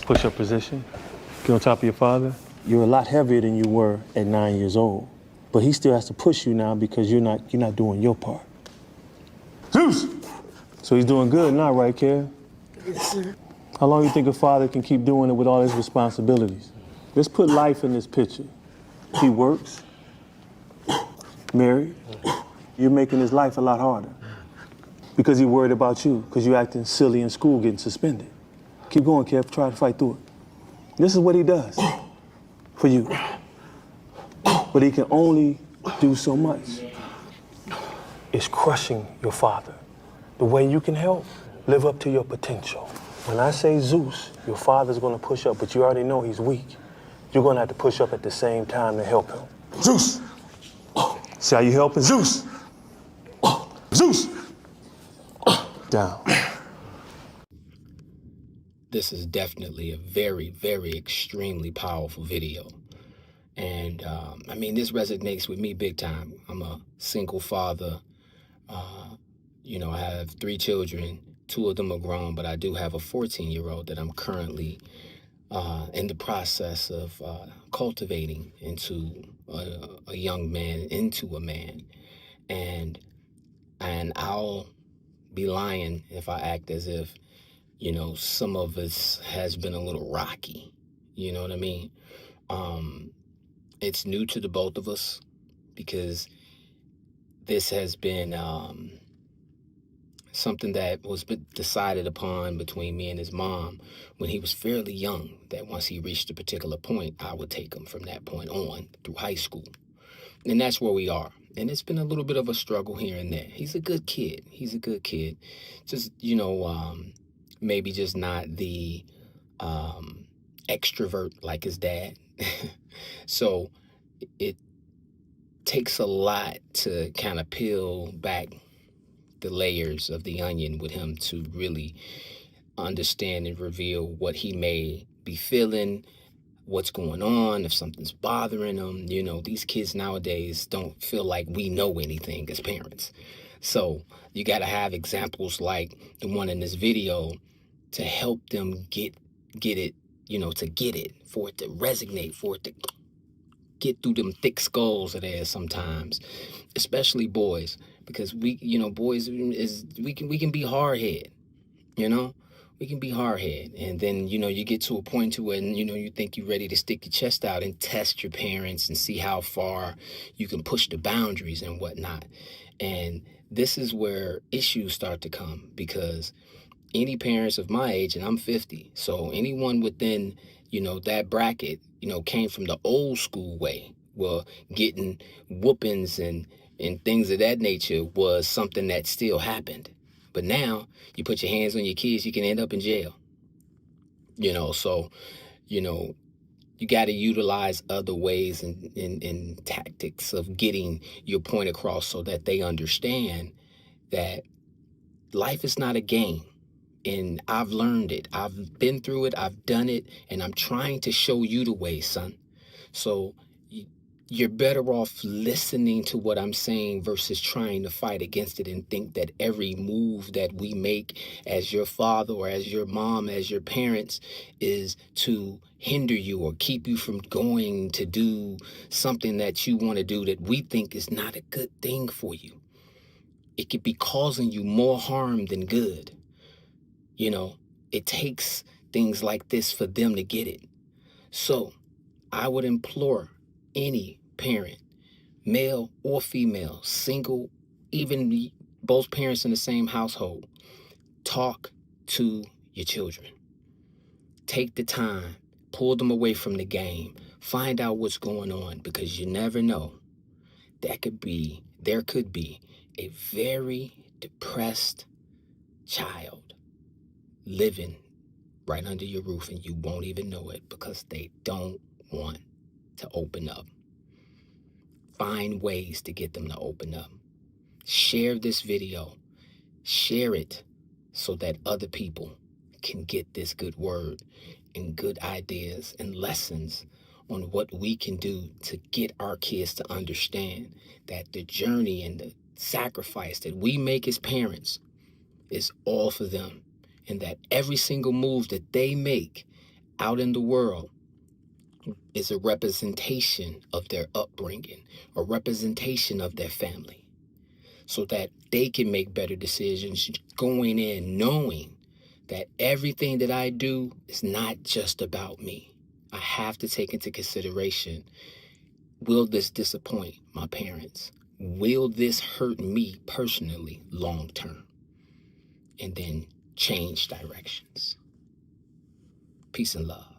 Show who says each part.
Speaker 1: Push-up position. Get on top of your father. You're a lot heavier than you were at 9 years old. But he still has to push you now because you're not doing your part. Zeus! So he's doing good now, right, Kev?
Speaker 2: Yes, sir.
Speaker 1: How long do you think a father can keep doing it with all his responsibilities? Let's put life in this picture. He works, married. You're making his life a lot harder because he's worried about you, because you're acting silly in school, getting suspended. Keep going, Kev. Try to fight through it. This is what he does for you. But he can only do so much. It's crushing your father. The way you can help, live up to your potential. When I say Zeus, your father's gonna push up, but you already know he's weak. You're gonna have to push up at the same time to help him. Zeus! See how you helping? Zeus! Zeus! Down.
Speaker 3: This is definitely a very, very extremely powerful video. And I mean, this resonates with me big time. I'm a single father. I have 3 children. 2 of them are grown, but I do have a 14-year-old that I'm currently in the process of cultivating into a young man, into a man. And I'll be lying if I act as if, some of us has been a little rocky. You know what I mean? It's new to the both of us because this has been something that was decided upon between me and his mom when he was fairly young, that once he reached a particular point, I would take him from that point on through high school. And that's where we are. And it's been a little bit of a struggle here and there. He's a good kid. He's a good kid. Just, maybe just not the extrovert like his dad. So it takes a lot to kind of peel back the layers of the onion with him to really understand and reveal what he may be feeling, what's going on, if something's bothering him. These kids nowadays don't feel like we know anything as parents. So you got to have examples like the one in this video to help them get it, to get it, for it to resonate, for it to get through them thick skulls of theirs sometimes, especially boys, because boys we can be hard-headed, we can be hard-headed, and then you get to a point to when you think you're ready to stick your chest out and test your parents and see how far you can push the boundaries and whatnot. And this is where issues start to come, because any parents of my age, and I'm 50, so anyone within that bracket came from the old school way. Well, getting whoopings and things of that nature was something that still happened. But now you put your hands on your kids, you can end up in jail. So you got to utilize other ways and tactics of getting your point across so that they understand that life is not a game. And I've learned it. I've been through it. I've done it. And I'm trying to show you the way, son. So you're better off listening to what I'm saying versus trying to fight against it and think that every move that we make as your father or as your mom, as your parents, is to hinder you or keep you from going to do something that you want to do that we think is not a good thing for you. It could be causing you more harm than good. It takes things like this for them to get it. So I would implore any parent, male or female, single, even both parents in the same household, talk to your children. Take the time, pull them away from the game, find out what's going on, because you never know. There could be a very depressed child living right under your roof, and you won't even know it because they don't want to open up. Find ways to get them to open up. Share this video. Share it so that other people can get this good word and good ideas and lessons on what we can do to get our kids to understand that the journey and the sacrifice that we make as parents is all for them. And that every single move that they make out in the world is a representation of their upbringing, a representation of their family, so that they can make better decisions going in knowing that everything that I do is not just about me. I have to take into consideration, will this disappoint my parents? Will this hurt me personally long term? And then change directions. Peace and love.